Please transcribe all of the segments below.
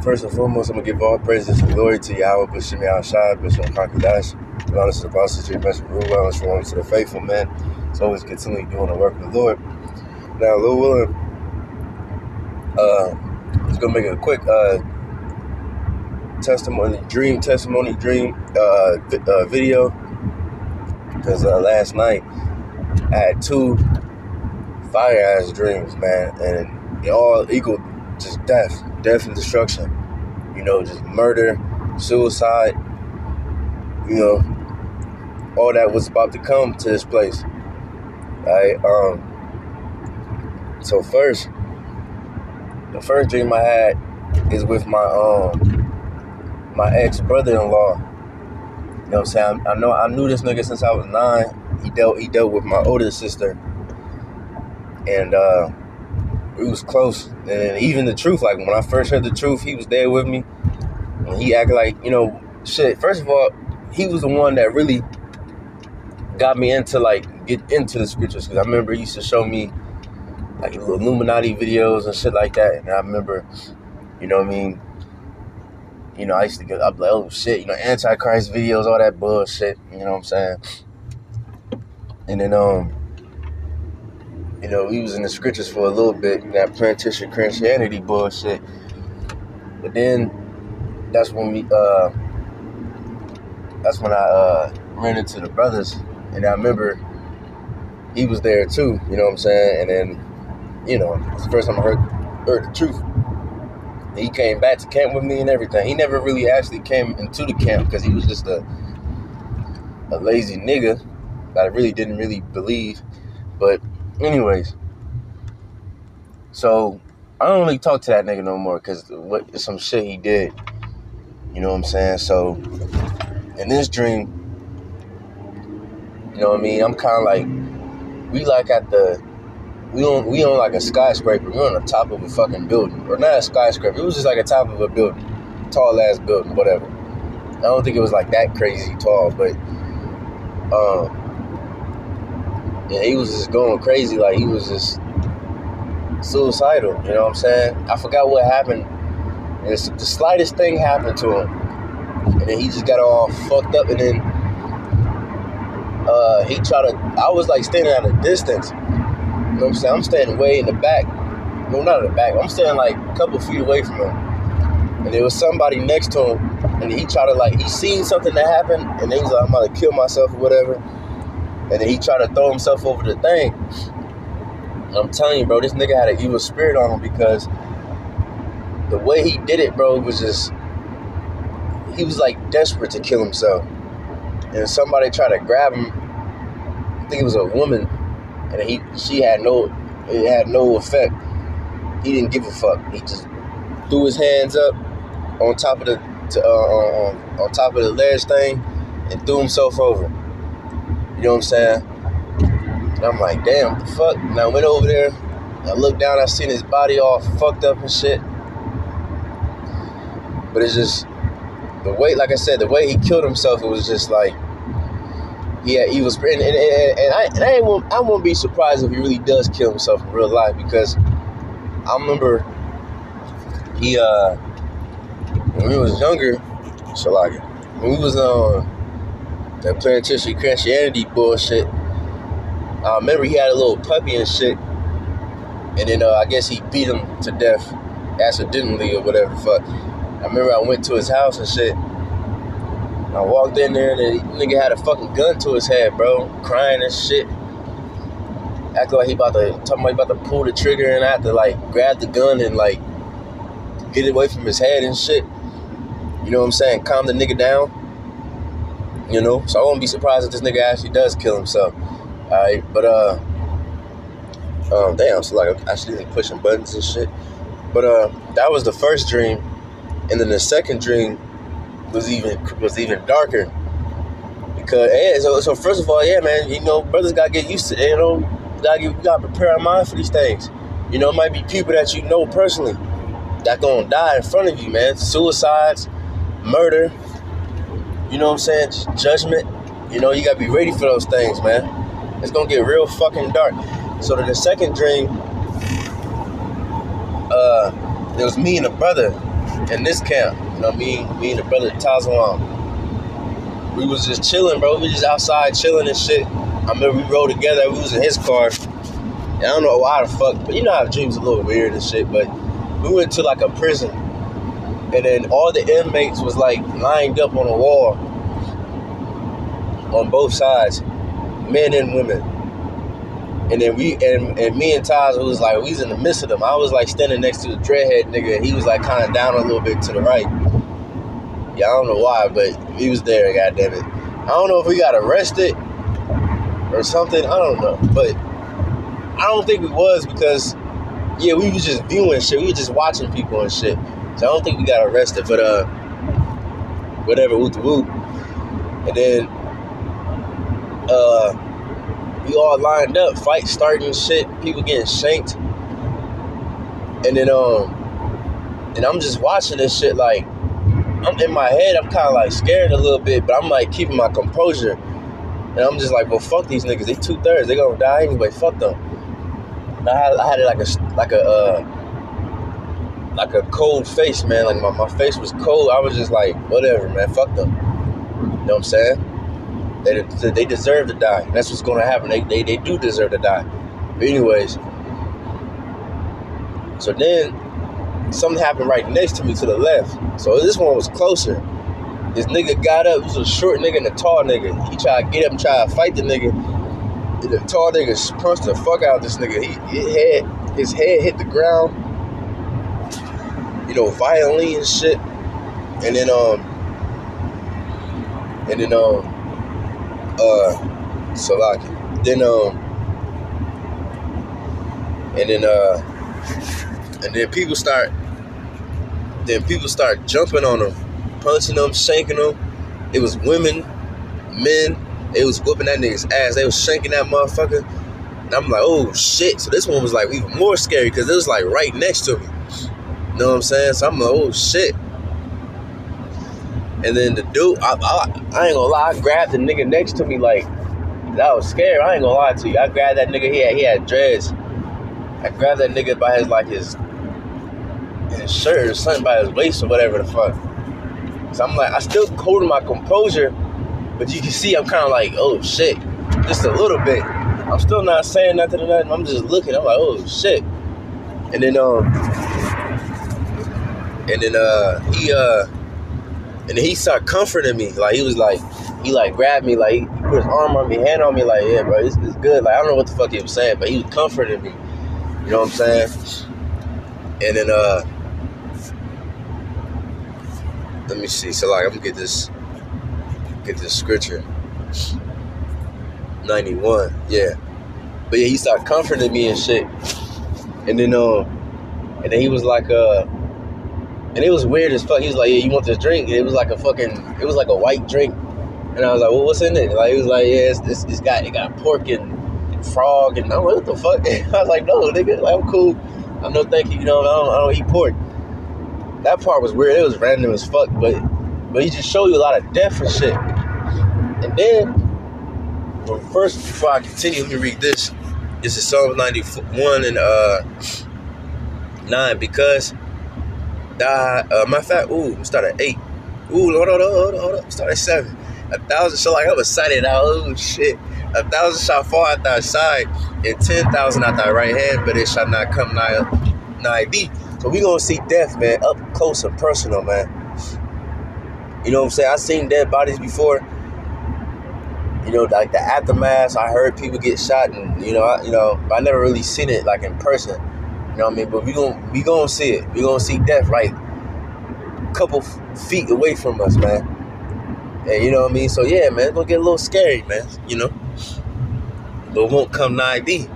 First and foremost, I'm going to give all praises and glory to Yahweh, B'Shem Yahushua, B'Shem Kakadash, and honor to the bosses, J. Messer, Rule, and shalom to the faithful man. It's always continually doing the work of the Lord. Now, Lord willing, just going to make a quick testimony dream video, because last night I had two fire-ass dreams, man, and they all equal just death and destruction, just murder, suicide, all that was about to come to this place. Right? So the first dream I had is with my ex brother-in-law. You know what I'm saying? I knew this nigga since I was 9. He dealt with my older sister, and we was close. And even the truth, like when I first heard the truth, he was there with me, and he acted like, shit. First of all, he was the one that really got me into get into the scriptures, because I remember he used to show me like little Illuminati videos and shit like that, and I remember, I used to get up like, oh shit, Antichrist videos, all that bullshit, you know what I'm saying? And then he was in the scriptures for a little bit, that plantation Christianity bullshit. But then that's when I ran into the brothers, and I remember he was there too, you know what I'm saying? And then, it's the first time I heard the truth. He came back to camp with me and everything. He never really actually came into the camp because he was just a lazy nigga that I really didn't really believe. But anyways, so I don't really talk to that nigga no more because some shit he did. You know what I'm saying? So in this dream, I'm kind of like, we on like a skyscraper. We're on the top of a fucking building. Or not a skyscraper. It was just like a top of a building. Tall ass building, whatever. I don't think it was like that crazy tall, but he was just going crazy. Like he was just suicidal, you know what I'm saying? I forgot what happened. And the slightest thing happened to him. And then he just got all fucked up, and then I was like standing at a distance. You know what I'm saying? I'm standing way in the back. No, not in the back. I'm standing like a couple feet away from him. And there was somebody next to him, and he tried to he seen something that happened, and then he's like, I'm about to kill myself or whatever. And then he tried to throw himself over the thing. And I'm telling you, bro, this nigga had an evil spirit on him, because the way he did it, bro, was just, he was like desperate to kill himself. And somebody tried to grab him. I think it was a woman. And it had no effect. He didn't give a fuck. He just threw his hands up on top of on top of the ledge thing and threw himself over. You know what I'm saying? And I'm like, damn, what the fuck? And I went over there. I looked down. I seen his body all fucked up and shit. But it's just the way, like I said, the way he killed himself. It was just like, yeah, he was, and I won't be surprised if he really does kill himself in real life, because I remember when we was younger, when we was on that plantation Christianity bullshit, I remember he had a little puppy and shit, and then I guess he beat him to death accidentally or whatever the fuck. I remember I went to his house and shit. I walked in there, and the nigga had a fucking gun to his head, bro, crying and shit. Acting like he about to pull the trigger, and I had to grab the gun and get it away from his head and shit. You know what I'm saying? Calm the nigga down. So I won't be surprised if this nigga actually does kill himself. Alright, but damn, so I actually pushing buttons and shit. But that was the first dream, and then the second dream was even darker, because so first of all, yeah, man, brothers gotta get used to it. You gotta prepare our mind for these things. It might be people that personally that gonna die in front of you, man. Suicides, murder, you know what I'm saying, judgment. You gotta be ready for those things, man. It's gonna get real fucking dark. So the second dream, It was me and a brother in this camp. You know what I mean? Me and the brother Tazwan. We was just chilling, bro. We just outside chilling and shit. I remember we rode together. We was in his car. And I don't know why the fuck, but you know how dreams a little weird and shit. But we went to like a prison, and then all the inmates was like lined up on a wall on both sides, men and women. And then me and Taz was like, we was in the midst of them. I was like standing next to the dreadhead nigga, and he was like kind of down a little bit to the right. Yeah, I don't know why, but he was there, goddammit. I don't know if we got arrested or something, I don't know. But I don't think we was, because, yeah, we was just viewing shit. We was just watching people and shit. So I don't think we got arrested, but, whatever, woot woot. And then, we all lined up, fight starting and shit, people getting shanked. And then, and I'm just watching this shit, like, I'm in my head, I'm kind of like scared a little bit, but I'm like keeping my composure. And I'm just like, well, fuck these niggas. They 2/3. They gonna die anyway. Fuck them. And I had it like a cold face, man. Like my face was cold. I was just like, whatever, man. Fuck them. You know what I'm saying? They deserve to die. That's what's gonna happen. They do deserve to die. But anyways, so then something happened right next to me to the left. So this one was closer. This nigga got up. This was a short nigga and a tall nigga. He tried to get up and try to fight the nigga. The tall nigga punched the fuck out of this nigga. His head hit the ground, you know, violently and shit. And then Salaki. And then people start jumping on him, punching him, shanking him. It was women, men. They was whooping that nigga's ass. They was shanking that motherfucker. And I'm like, oh shit. So this one was like even more scary, because it was like right next to me. You know what I'm saying? So I'm like, oh shit. And then the dude, I ain't gonna lie, I grabbed the nigga next to me, like, I was scared. I ain't gonna lie to you. I grabbed that nigga, he had dreads. I grabbed that nigga by his shirt or something, by his waist or whatever the fuck. So I'm like, I still holding my composure, but you can see I'm kind of like, oh shit, just a little bit. I'm still not saying nothing or nothing. I'm just looking. I'm like, oh shit. And then he started comforting me. Like he grabbed me, like he put his arm on me, hand on me, like, yeah, bro, it's good. Like I don't know what the fuck he was saying, but he was comforting me. You know what I'm saying? And then let me see. So like I'm gonna get this scripture. 91, yeah. But yeah, he started comforting me and shit. And then he was like and it was weird as fuck. He was like, yeah, you want this drink? And it was like a white drink. And I was like, well, what's in it? Like he was like, yeah, it got pork and frog, and I'm like, what the fuck? I was like, no, nigga, like, I'm cool. I'm no thank you, you know, I don't eat pork. That part was weird. It was random as fuck, but he just showed you a lot of death and shit. And then, first, before I continue, let me read this. This is Psalm 91 and 9, because matter of fact, start at 8. Hold up, start at 7. 1,000, so like I was sighted out, oh shit. 1,000 shall fall at thy side, and 10,000 at thy right hand, but it shall not come nigh thee. So we gonna see death, man, up close and personal, man. You know what I'm saying? I seen dead bodies before. You know, like the aftermath. I heard people get shot, and but I never really seen it like in person. You know what I mean? But we gonna see it. We gonna see death right a couple feet away from us, man. And you know what I mean? So yeah, man, it's gonna get a little scary, man. You know, but it won't come nigh thee.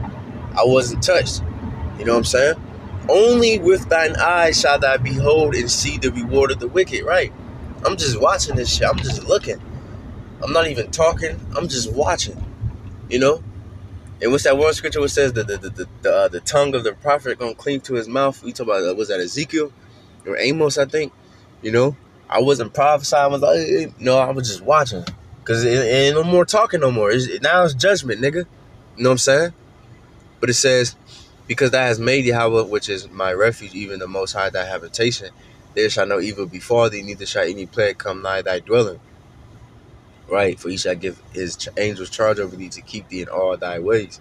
I wasn't touched. You know what I'm saying? Only with thine eyes shall thou behold and see the reward of the wicked. Right? I'm just watching this shit. I'm just looking. I'm not even talking. I'm just watching. You know. And what's that one scripture which says the tongue of the prophet gonna cleave to his mouth? We talk about, was that Ezekiel or Amos? I think. You know. I wasn't prophesying. I was like, no, I was just watching. Because it ain't no more talking no more. Now it's judgment, nigga. You know what I'm saying? But it says, Because that has made Yahweh, which is my refuge, even the Most High, thy habitation. There shall no evil befall thee, neither shall any plague come nigh thy dwelling. Right? For he shall give his angels charge over thee to keep thee in all thy ways.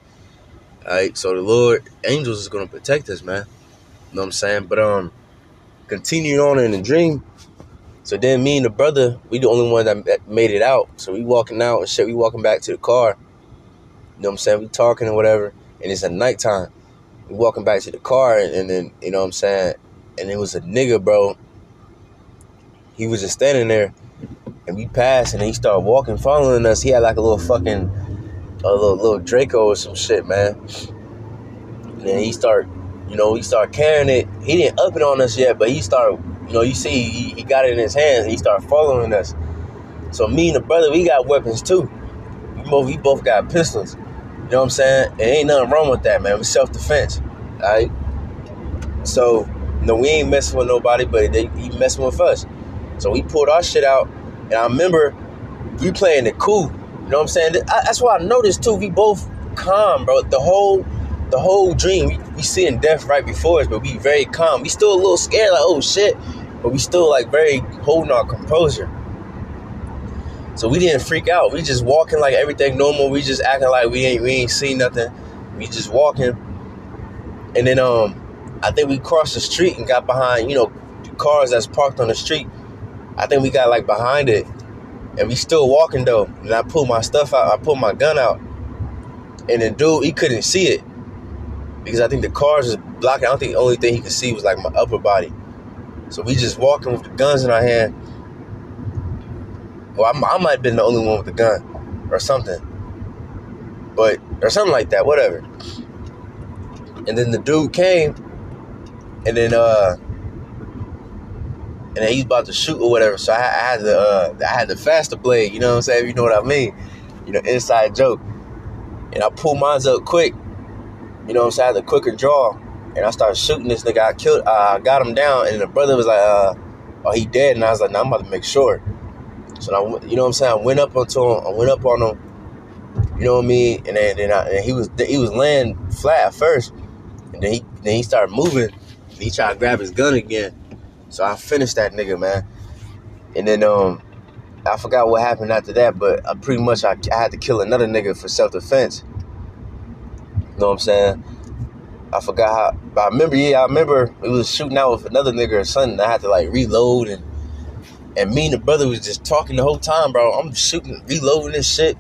Alright? So the Lord, angels is going to protect us, man. You know what I'm saying? But continuing on in the dream, so then me and the brother, we the only one that made it out. So we walking out and shit, we walking back to the car. You know what I'm saying? We talking or whatever, and it's at nighttime. We walking back to the car, and then, you know what I'm saying? And it was a nigga, bro. He was just standing there, and we passed, and he started walking, following us. He had like a little fucking, little Draco or some shit, man. And then he started carrying it. He didn't up it on us yet, but he started, you see, he got it in his hands, and he started following us. So me and the brother, we got weapons too. We both got pistols. You know what I'm saying? And ain't nothing wrong with that, man. It's self-defense. Alright? So, we ain't messing with nobody, but he messing with us. So we pulled our shit out, and I remember we playing it cool. You know what I'm saying? That's why I noticed too, we both calm, bro. The whole dream, we seeing death right before us, but we very calm. We still a little scared, like, oh shit, but we still like very holding our composure. So we didn't freak out. We just walking like everything normal. We just acting like we ain't seen nothing. We just walking. And then I think we crossed the street and got behind, the cars that's parked on the street. I think we got like behind it. And we still walking though. And I pulled my stuff out. I pulled my gun out. And the dude, he couldn't see it. Because I think the cars was blocking. I don't think the only thing he could see was like my upper body. So we just walking with the guns in our hand. Well, I might have been the only one with the gun or something. Or something like that, whatever. And then the dude came, and then he's about to shoot or whatever. So I had the faster blade, you know what I'm saying? You know what I mean? Inside joke. And I pulled mine up quick, you know what I'm saying? I had the quicker draw, and I started shooting this nigga. I got him down, and the brother was like, oh, he dead. And I was like, nah, I'm about to make sure. So I, you know what I'm saying? I went up on him, you know what I mean? And then he was laying flat at first, and then he started moving, and he tried to grab his gun again. So I finished that nigga, man. And then I forgot what happened after that, but pretty much I had to kill another nigga for self-defense. You know what I'm saying? I forgot how, but I remember we was shooting out with another nigga or something. I had to like reload, and me and the brother was just talking the whole time, bro. I'm shooting, reloading this shit.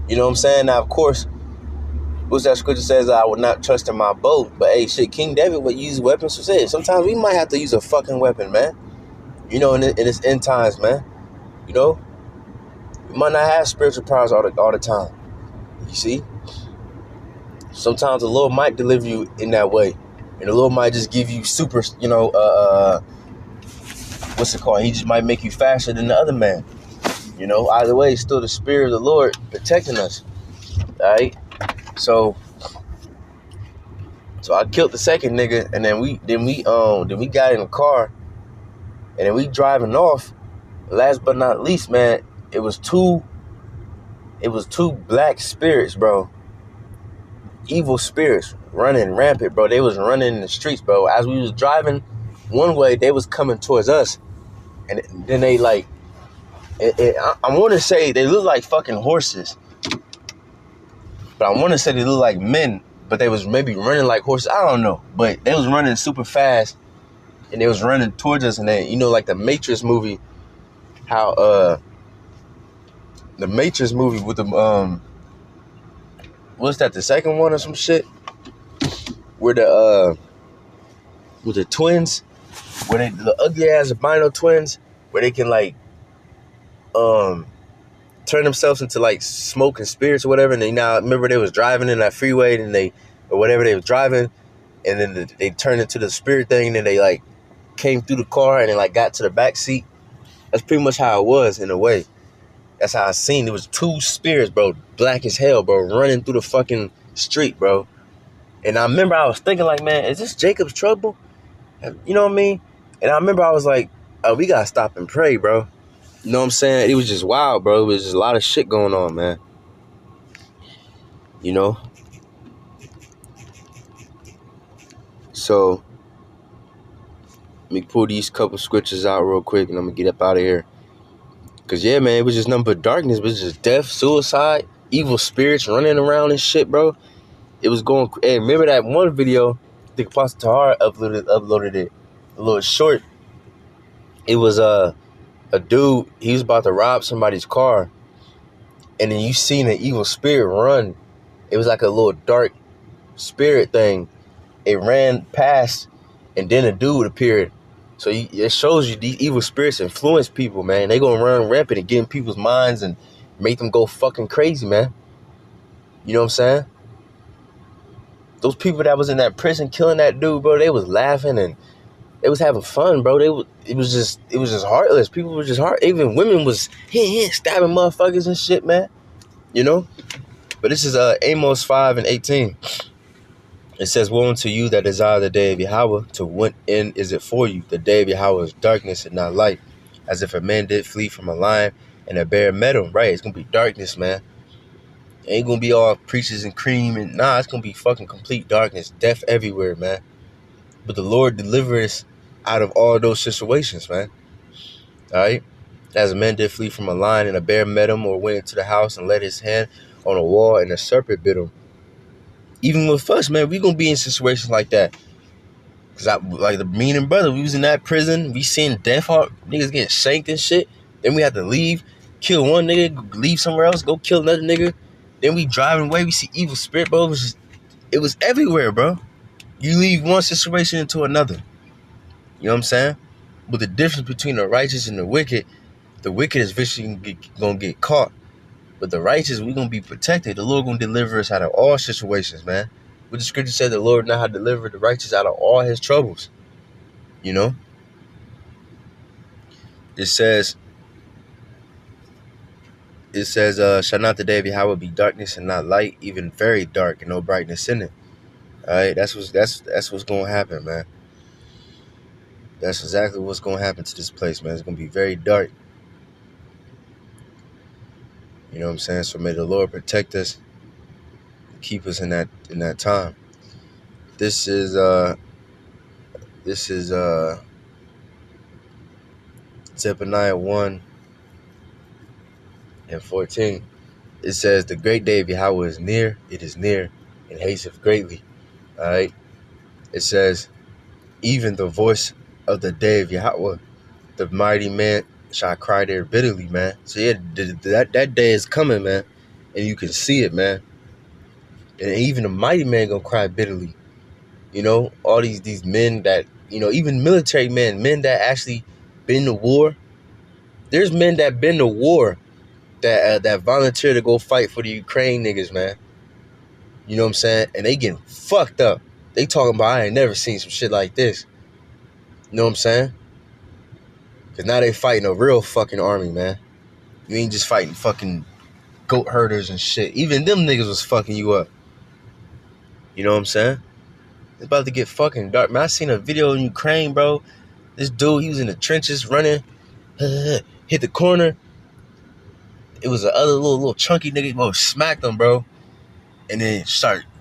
You know what I'm saying? Now, of course, what's that scripture says, I would not trust in my boat. But hey, shit, King David would use weapons for shit. Sometimes we might have to use a fucking weapon, man. In this end times, man. We might not have spiritual powers all the time. You see? Sometimes the Lord might deliver you in that way. And the Lord might just give you super, what's it called? He just might make you faster than the other man. Either way, it's still the Spirit of the Lord protecting us. Alright? So I killed the second nigga, and then we got in the car, and then we driving off. Last but not least, man, it was two black spirits, bro. Evil spirits running rampant, bro. They was running in the streets, bro. As we was driving one way, they was coming towards us, and then they like, I want to say they look like fucking horses, but I want to say they look like men, but they was maybe running like horses. I don't know, but they was running super fast, and they was running towards us, and then like the Matrix movie, how the Matrix movie with the what's that, the second one or some shit, where with the twins, where the ugly ass albino twins, where they can like turn themselves into like smoke and spirits or whatever. And they now remember they was driving in that freeway, and or whatever they was driving, and then they turned into the spirit thing, and then they like came through the car and they like got to the back seat. That's pretty much how it was in a way. That's how I seen. It was two spirits, bro, black as hell, bro, running through the fucking street, bro. And I remember I was thinking like, man, is this Jacob's trouble? You know what I mean? And I remember I was like, oh, we gotta stop and pray, bro. You know what I'm saying? It was just wild, bro. It was just a lot of shit going on, man. So let me pull these couple scriptures out real quick, and I'm gonna get up out of here. Cause yeah, man, it was just nothing but darkness. It was just death, suicide, evil spirits running around and shit, bro. It was going. Hey, remember that one video? I think Pastor Tahar uploaded it. A little short. It was a dude. He was about to rob somebody's car, and then you seen an evil spirit run. It was like a little dark spirit thing. It ran past, and then a dude appeared. So it shows you these evil spirits influence people, man. They gonna run rampant and get in people's minds and make them go fucking crazy, man. You know what I'm saying? Those people that was in that prison killing that dude, bro, they was laughing and they was having fun, bro. It was just heartless. People were just heart. Even women was stabbing motherfuckers and shit, man. You know? But this is Amos 5:18. It says, "Woe unto you that desire the day of Yahweh, to what end is it for you? The day of Yahweh is darkness and not light, as if a man did flee from a lion and a bear met him." Right? It's gonna be darkness, man. It ain't gonna be all preachers and cream and nah. It's gonna be fucking complete darkness, death everywhere, man. But the Lord delivered us out of all those situations, man. All right? As a man did flee from a lion and a bear met him, or went into the house and laid his hand on a wall and a serpent bit him. Even with us, man, we gonna be in situations like that. Cause like the meaning brother, we was in that prison, we seen death heart, niggas getting shanked and shit. Then we had to leave, kill one nigga, leave somewhere else, go kill another nigga. Then we driving away, we see evil spirit, bro. It was everywhere, bro. You leave one situation into another. You know what I'm saying? But the difference between the righteous and the wicked is eventually gonna get caught. But the righteous, we gonna be protected. The Lord gonna deliver us out of all situations, man. But the scripture said the Lord know how to deliver the righteous out of all his troubles. You know? It says, shall not the day of Yahweh be darkness and not light, even very dark and no brightness in it. Alright, that's what's gonna happen, man. That's exactly what's gonna happen to this place, man. It's gonna be very dark. You know what I'm saying? So may the Lord protect us, keep us in that time. This is Zephaniah 1:14. It says, "The great day of Yahweh is near, it is near, and hasteth greatly." Alright. It says, "Even the voice of the day of Yahweh, the mighty man shall cry there bitterly," man. So yeah, that day is coming, man. And you can see it, man. And even the mighty man gonna cry bitterly. You know, all these men that, you know, even military men that actually been to war. There's men that been to war that volunteer to go fight for the Ukraine niggas, man. You know what I'm saying? And they getting fucked up. They talking about, I ain't never seen some shit like this. You know what I'm saying? Because now they fighting a real fucking army, man. You ain't just fighting fucking goat herders and shit. Even them niggas was fucking you up. You know what I'm saying? It's about to get fucking dark, man. I seen a video in Ukraine, bro. This dude, he was in the trenches running, hit the corner. It was the other little chunky nigga, bro, smacked him, bro. And then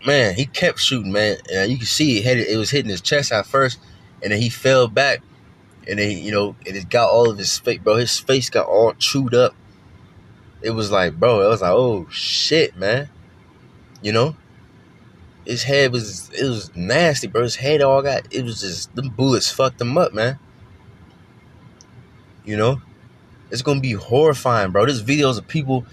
man, he kept shooting, man. And you can see it was hitting his chest at first, and then he fell back. And then, you know, it got all of his face, bro. His face got all chewed up. It was like, bro, it was like, oh shit, man. You know? His head it was nasty, bro. His head it was just, them bullets fucked him up, man. You know? It's gonna be horrifying, bro. There's videos of people,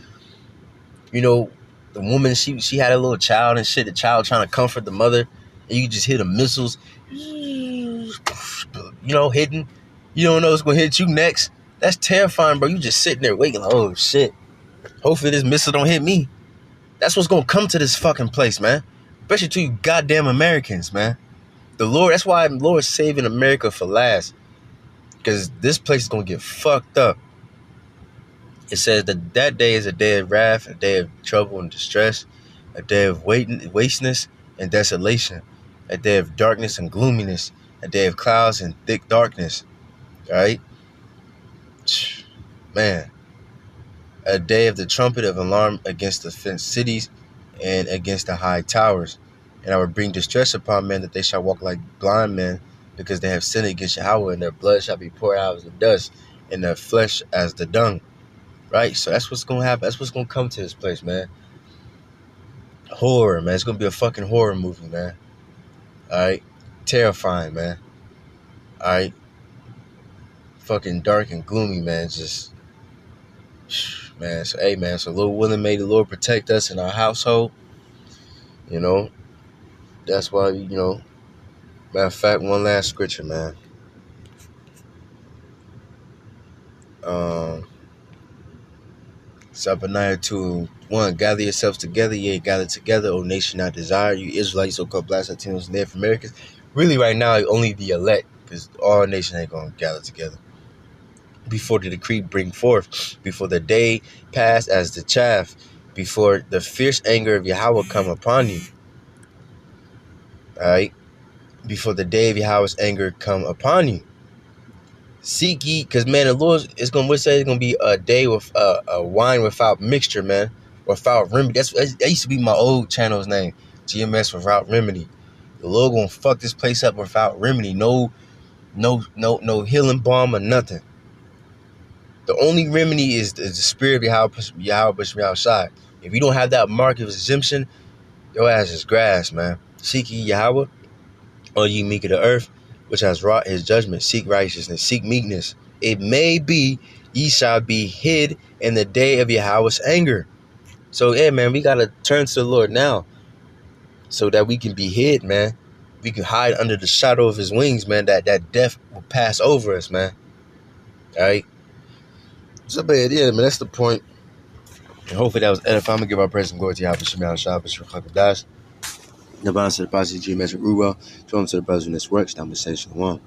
you know, the woman, she had a little child and shit, the child trying to comfort the mother, and you just hear the missiles, you know, hitting. You don't know what's gonna hit you next. That's terrifying, bro. You just sitting there waiting, like, oh shit. Hopefully this missile don't hit me. That's what's gonna come to this fucking place, man. Especially to you goddamn Americans, man. That's why the Lord's saving America for last. Because this place is gonna get fucked up. It says that day is a day of wrath, a day of trouble and distress, a day of wasteness and desolation, a day of darkness and gloominess, a day of clouds and thick darkness. All right? Man. A day of the trumpet of alarm against the fenced cities and against the high towers. And I will bring distress upon men, that they shall walk like blind men, because they have sinned against Yahweh, and their blood shall be poured out as the dust, and their flesh as the dung. Right? So that's what's gonna happen. That's what's gonna come to this place, man. Horror, man. It's gonna be a fucking horror movie, man. Alright? Terrifying, man. Alright? Fucking dark and gloomy, man. Just, man. So, hey, man. So, Lord willing, may the Lord protect us in our household. You know? That's why, you know. Matter of fact, one last scripture, man. Zephaniah 2:1. Gather yourselves together, yea, gather together, O nation not desire. You Israelites, so-called blacks, Latinos, Native Americans. Really, right now, only the elect, because all nations ain't going to gather together. Before the decree bring forth, before the day pass as the chaff, before the fierce anger of Yahweh come upon you. All right? Before the day of Yahweh's anger come upon you. Seek ye, because, man, the Lord is going to say it's going to be a day with a wine without mixture, man. Without remedy. That used to be my old channel's name. GMS without remedy. The Lord going to fuck this place up without remedy. No healing balm or nothing. The only remedy is the spirit of Yahweh outside. If you don't have that mark of exemption, your ass is grass, man. Seek ye Yahweh, all ye meek of the earth, which has wrought his judgment. Seek righteousness, seek meekness. It may be ye shall be hid in the day of Yahweh's anger. So, yeah, man, we got to turn to the Lord now so that we can be hid, man. We can hide under the shadow of his wings, man, that death will pass over us, man. All right? So, but yeah, man, that's the point. And hopefully that was edifying. I'm going to give our praise and glory to Yahweh Shemel Shabbos Rechakadash. The balance to the Pasi G. Measure Ruwa. Join to the brothers in this work. Shalom.